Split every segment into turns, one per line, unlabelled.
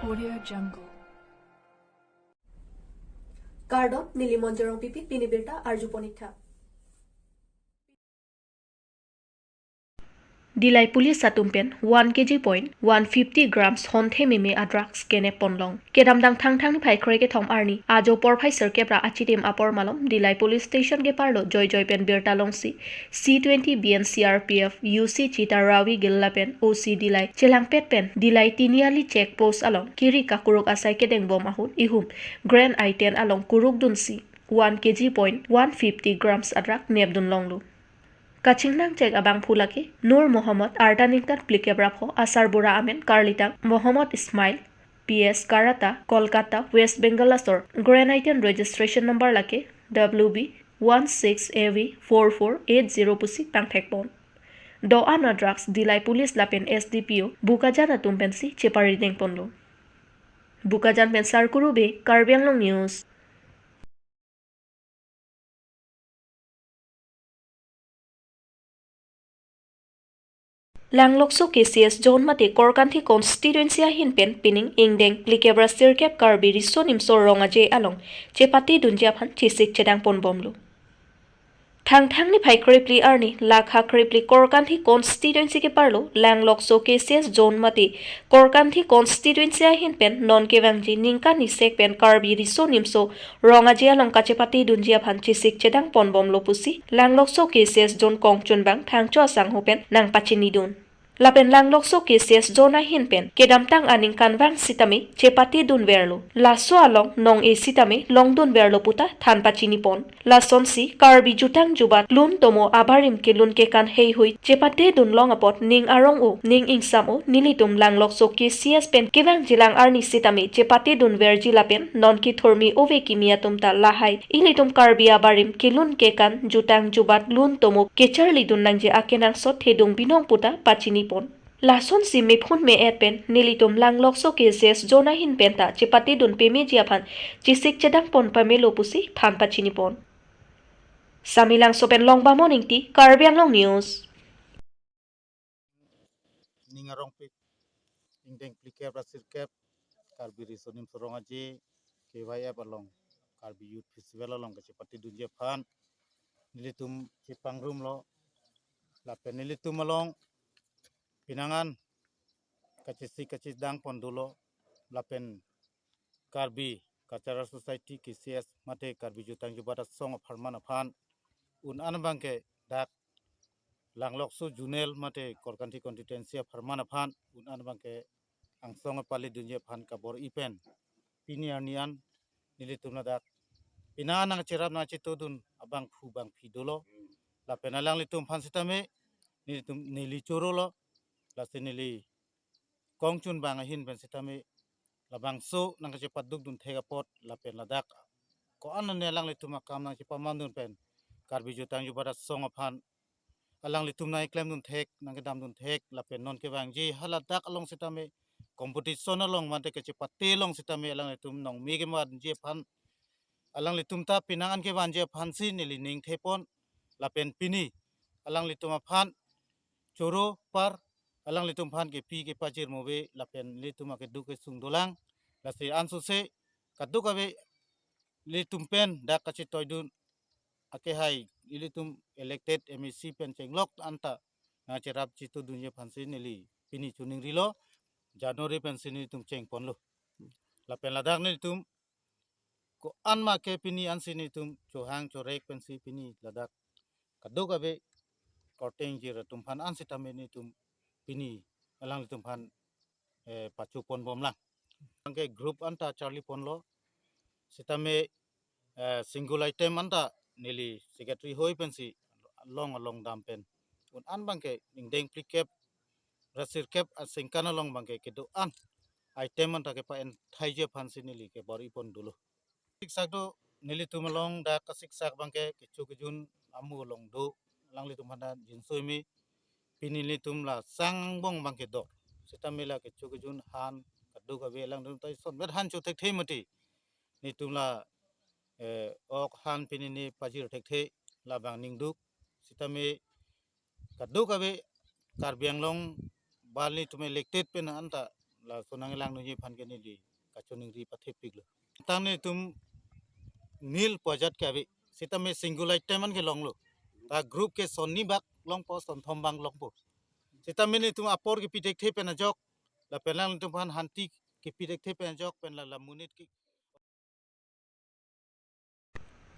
Audio Jungle.
Kardo, Nilimonjerong Pipi, Pinibirta, Arjuponita. Dilai pulis satumpen 1 kg point 150 grams honthe meme drugs kene ponlong kedam dang thang thang ni phai khre ke thom arni ajo por phai serke pra achitim apor malom dilai police station ke parlo joy pen birta longsi C20 BNCRPF UC chita rawi gilla pen OC dilai chelang pet pen dilai tiniali check post along kiri kakuruk asai kedeng bom ahut ihum grand I10 along kuruk dunsi 1 kg point 150 grams adrak nebdun longlu Kachingnang cek abang phulaki Nur Muhammad Artaningkan Plikebrapho Asar Bura Amen Karlitang Muhammad Ismail PS Karata Kolkata West Bengal Astor Granite registration number laki WB 16AV 4480 pusi pangthekpon Do ana drugs dilai police lapen SDPO Bukajana tumpensi cheparideng ponlo Bukajan pensar kurube Karbi Anglong News Langlokso KCS John Mate Korkanthi constituency hinpen pining ingdeng plikebra sirkep Karbi riso nimso ronga je along chepati dunjia phan chisik chedang ponbomlu Thang ni phai kripli arni lakha kripli Korkanthi constituency ke parlo Langlokso KCS John Mate Korkanthi constituency hinpen non kewangji ningka nisek pen Karbi riso nimso ronga je along kachepati dunjia phan chisik chedang ponbomlo pusi Langlokso KCS John Kongchun bang thangcho sang hopen nang pachini dun Lapen langlokso KCS zona hinpen kedamtang aning kanwang sitami chepati dun verlo laso along nong e sitami long dun verlo puta than pachini pon lason si Karbi jutang jubat lun tomo abarim ke lun ke kan hei hui chepate dun long apot ning arong o ning ingsam o nilitum langlokso KCS pen kewang jilang arni sitami chepati dun verji lapen non ki thormi ove kimiatum ta lahai ilitum Karbi abarim ke lun ke kan jutang jubat lun tomo kecharli dun nangje akenang sot hedung binong puta pachini pon lason si me phun me pen nilitum langlokso KCS zona hin penta chepati dun pemi jiaphan chisik chedang pon pamelo pusi than pachini pon samilang sopen longba morning ti Karbi Anglong News
Ningarong pik ingdeng plikep rasirkep Karbi risonim sorongaji KYF along Karbi Youth Festival along ke chepati dunje phan nilitum chipang room lo lapen nilitum along pinangan kacis dang pondulo lapen Karbi Cultural Society KCS mate Karbi jutang jubata song farmana phan un anbangke dak langlokso junel mate Korkanthi constituency farmana phan un anbangke angsong pali dunje phan kabor ipen pini arnian nilitum dak pinangan nang cerap na citodun abang phu bang pidolo la penalang litum phan sitame nilitum nili chorolo la senili kongchun bang hin pen sitame la bangso nang cepat duk dun thega pot la pen ladak ko anan ne lang litum akam nang cepat mandun pen Karbi jutang jubara song phan alang litum nai klem dun thek nang dam dun thek la pen non ke bang ji haladak along sitame competition along mate ke cepat telong sitame alang litum nong mi ke mat je phan alang litum ta pinangan ke ban je phan si nili ning thepon la pen pini alang litum phan choro par alang litum phan ke pi ke pajir mobe la pen litum ke du ke sung dolang la se ansu se kadu ka be litum pen dak ka toydun ake hai litum elected MEC pen chenglok anta na cherap chitu dunya phan si nili pini chuning rilo January pen sini litum cheng pon lo la pen ladak ni litum ko anma ke pini an sini tum chohang chorek pen si pini ladak kadu ka be korteng jira tum phan an sitame ni tum pini alang tum phan pachu pon bom lang angke group anta Charlie ponlo sitame single item anta nili secretary hoi pensi long dam pen un an bangke ingdeng plikep rasir kep asingkana long bangke kedu an item anta ke pa en thaije phan sinili ke bori pon dulu siksak do nili tumalong da kasiksak bangke kichu kijun amu long do lang li tumhana jinsoi mi pinili tumla sangbong bangke do sitamila kichu kijun han kadu ka belang dum tai son bet han chu thek thei mati ni tumla ok han pinini pajir thek thei labang ningduk sitame kadu ka be Karbi Anglong bali tume elected pen anta la sonang lang nu ye phan ke ni li kachoning ri pathe piglo tang ni tum nil pojat ke abi sita me singular teman ke long lo ta group ke sonni bak long po son thom bang long po sita me ni tum apor ke pitek the pen jok la pelang tum phan hanti ke pitek the pen jok pen la munit ki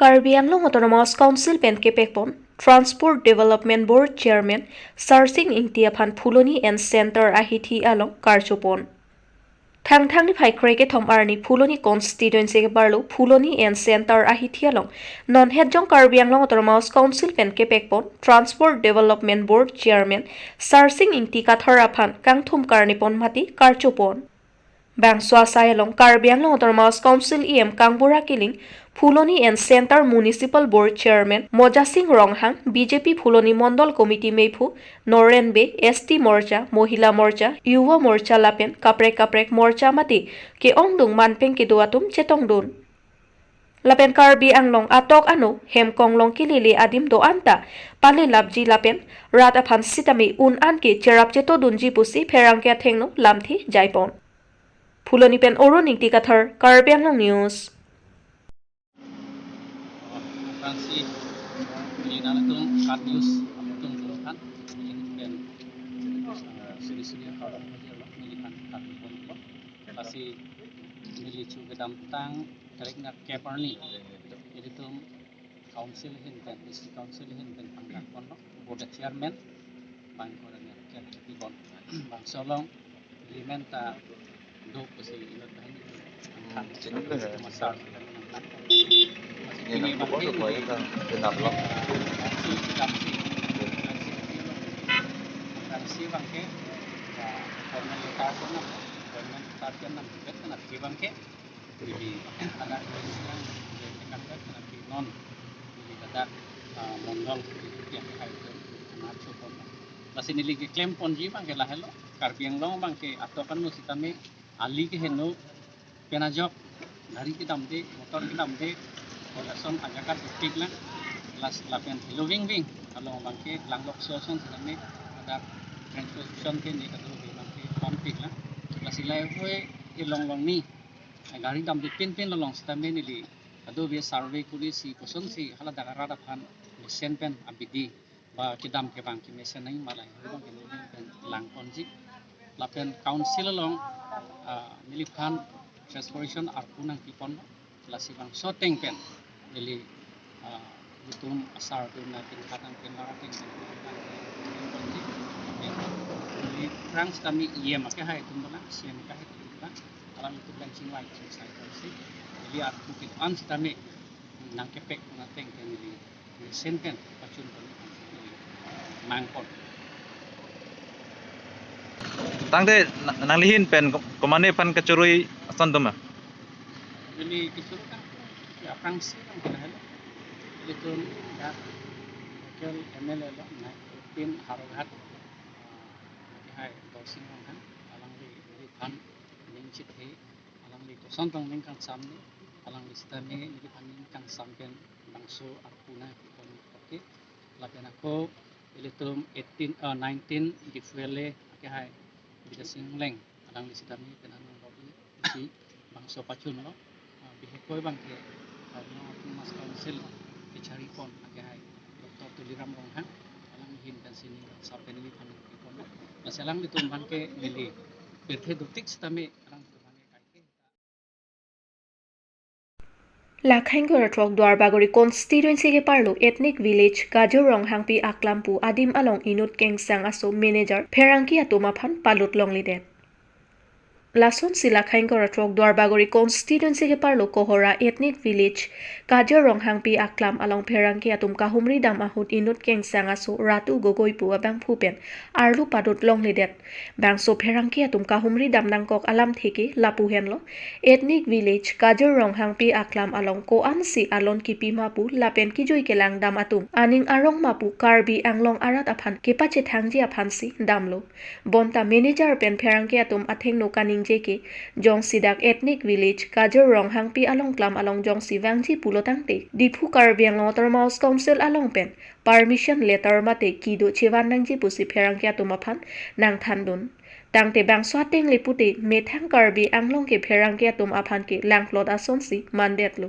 Karbi Anglong Autonomous Council pen kepekpon Transport Development Board Chairman Sarsing Ingtia phan Phuloni and Center ahithi along Karchopon. Thang-thangni phaikhreke thom arni Phuloni constituency ke barlo Phuloni and Center ahithi along non-headjong Karbi Anglong Autonomous Council pen kepekpon Transport Development Board Chairman Sarsing Ingti kathara phan kangthum karni pon mati Karchopon. Bang swasay along Karbi Anglong Autonomous Council EM Kangbura Kiling Phuloni and Center Municipal Board Chairman Moja Singh Ronghang BJP Phuloni Mondol Committee Meipu Noren Be ST Morcha Mohila Morcha Yuwa Morcha Lapen Kaprek Morcha Mati ke ongdung manpeng ke duatum chetong dun Lapen Karbi Anglong atok ano hem konglong kilili adim do anta pale labji lapen rat aphan sitami un an ke cherap cheto dunji pusi pherangkya thengno lamthi jaipon Phuloni pen oroning tikathar Karbi Anglong News.
Fransi Lina tung kat news tung kan dan sudi-sudi kalau milikan kat pun pasti milicu kedam tang tarik nak keparni jadi tung council hinten district council hinten pangkat pun board chairman bang korang kat pibon bang solong limenta do pasti ingat bahini kan masalah ini
Aku pun boleh kan, benar loh.
si bangke formalitas nam bet na ki bangke jadi ada yang dekat na ki non jadi ada mondol yang itu amat support masih nili ke claim ponji bangke lah hello Karbi Anglong bangke atau kan mesti kami ali ke heno penajok dari kita mde motor kita mde Olason ajakan aktif lah, las lapian loving wing, kalau bangke langlok soson sedang ada transportation ke ni kadu bangke konflik lah, las ilai hoy ilong long ni, gari dam pin long sedang ni li, kadu biar survey polisi poson si halat dagarah dapan mesen pen abidi, ba kidam ke bangke mesen ni malai, bangke loving pen lang konji, lapian council long milikan transportation arpunang tipon, lasi bang shooting pen. Jadi itu asal tu nak tingkatan penlawakan jadi Frans kami ia makai hai itu mana siapa makai itu mana alam itu langsing lain saya kasih jadi aku kita ans kami nak kepek nak tingkat jadi senten pacun pun mangkon
Tang de nalihin pen komane pan kecurui asan doma.
jadi kecuru kan ya Frans kan kita hello itu ya wakil MLA lah naik tim harogat hai dosing kan alang di kan ning he alang di kosan tong ning kan samne alang di stane ni kan ning kan sampen bangso arpuna kon oke lapian aku ilitum 19 di fuele hai di singleng alang di stane tenan bobi si bangso pacun lo bihekoi bangke mas council dicari pon hai Dr. Tuliram Ronghang alang hin dan sini sampai ni kan pon masalang ditumban ke nili berthe dutik stame alang tumane kai
Lakhaingor Trok Dwarbagori constituency ke parlo ethnic village Kajur Ronghang pi Aklampu Adim Along Inut Kengsang aso manager Pherangki atumaphan palut longlide Lason sila Lakhaingor Trok Dwarbagori constituency ke parlo kohora ethnic village Kajur Ronghang pi Aklam along Pherangki atum kahumri dam ahut Inut Kengsang aso ratu gogoipu abang phupen arlu padut longlidet bangso Pherangki atum kahumri dam nangkok alam theki lapu henlo ethnic village Kajur Ronghang pi Aklam along ko ansi alon kipi mapu lapen kijoi kelang dam atum aning arong mapu Karbi Anglong arat aphan kepache thangji aphansi damlo bonta manager pen Pherangki atum atheng no kaning jeke jong sidak ethnic village Kajur Ronghang pi along klam along jong si wangji pulotangte dipu Karbi Anglong Autonomous Council along pen permission letter mate kido chewan nangji pusi Pherangki atum aphan nang thandun tangte bang swateng le puti methang Karbi Anglong ke pherang ke tum aphan ke langplot ason si mandet lu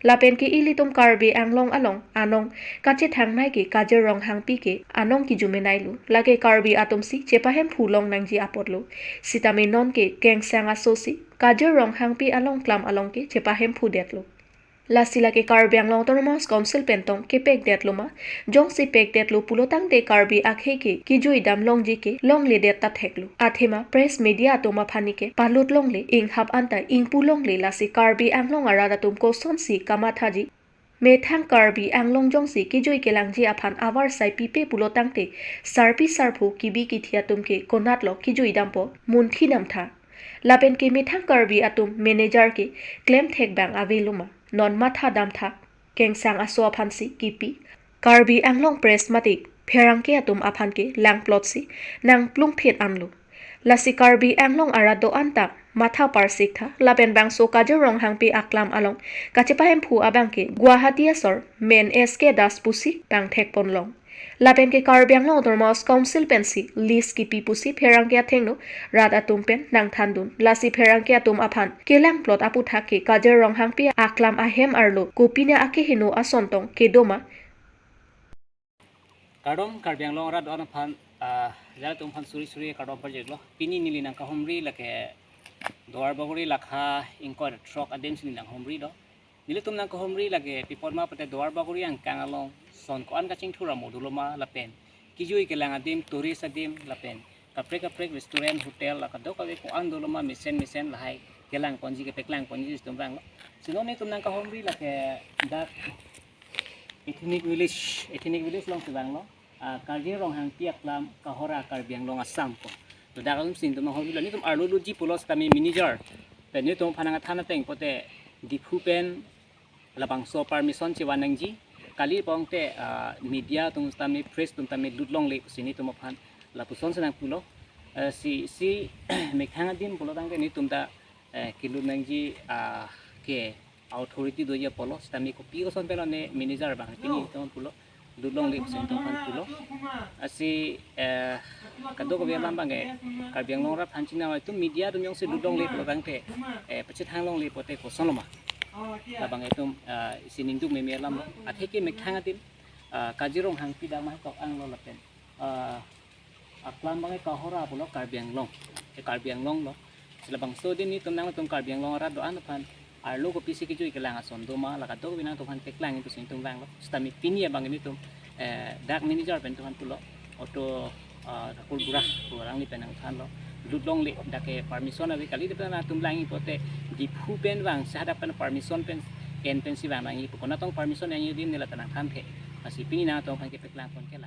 lapen ke ili tum Karbi Anglong along anong kache thangnai ke kajer rong hangpi ke anong ki jumenai lu lage Karbi atum si chepahem phulong nangji apot lu sitame non ke kengsang asosi kajer rong hangpi along klam along ke chepahem phudet lu lasila ke Karbi Anglong Autonomous Council pentong ke pek det luma jong si pek det lu pulotang te Karbi akhe ke ki jui dam long ji ke long le det ta theklu athema press media to ma phani ke palut long le ing hap anta ing pulong le lasi Karbi Anglong arada tum ko son si kama thaji me thang Karbi Anglong jong si ki jui ke lang ji aphan awar sai pipe pulotang te sarpi sarphu ki bi ki thia tum ke konat lo ki jui dam po mun thi nam tha lapen ke me thang Karbi atum manager ke claim thek bang aviluma non matha dam tha kengsang aso aphan si kipi Karbi Anglong press mati pherang ke atum aphan ke lang plot si nang plung phet anlu lasi Karbi Anglong arado anta matha parsik tha laben bang so kajer rong hangpi aklam along kachepahem phu abang ke Guwahati asor men SK das pusi bang thek ponlong laben ke Karbi Anglong Autonomous Council pensi list ki pi pusi pherang ke athengno rat atum pen nang thandun lasi pherang ke atum aphan kelang plot apu tha ke kajer rong hangpi aklam ahem arlo kopina ake hino asontong ke doma
Kardom Karbi Anglong rat on phan jala tum phan suri kardom par jelo pini nili nang ka homri lake doar bagori lakha inkor truck adem sini nang homri do nili tum nang ka homri lage pipor ma pate doar bagori ang kang along son ko an ka ching thura moduloma lapen kijui ke lang adem tourist adem lapen kaprek restaurant hotel la ka do ka ko an doloma mesen lahai kelang konji ke peklang konji tum rang sino ne tum nang ka homri lake dak ethnic village long tibang lo Karbi rong hang piak lam kahora Karbi Anglong Assam ko to dagalum sin to mahol ni tum arlo lu ji polos kami manager pe ni tum phananga thana teng pote diphu pen labang so permission chi wanang ji kali pongte media tum tami press tum tami dutlong le sini tum phan la puson sanang pulo si mekhanga dim pulo tang ni tum ta kilu nang ji ke authority do ya polos tami ko pi ko son pe ne manager bang tini tum pulo dulong li sen tong kan pulo asi kado ko biam bang ke Karbi Anglong rap hanchina wa tu media tu nyong se dulong li pulo bang te pachit hang long li pote ko sonoma la bang etum sining du me me lam atheke me khang atin kajirong hang pi da mai ko ang lo lapen aklam bang ka hora pulo Karbi Anglong ke Karbi Anglong lo sila bang so din ni tum nang tum Karbi Anglong ra do an phan arlo ko pisi ki jui ke lang ason do ma la ka do binang tuhan teklang itu sin tum lang lo stami pini ya bang ini tum dak manager pen tuhan pulo auto rakul burang ni penang than lo lutlong li dake permission abi kali de na tum lang ipote di phu pen bang sahadapan permission pen ken pen si bang ngi ko na tong permission yang yudin nila tanang than ke masih pini na tong kan ke teklang kon ke la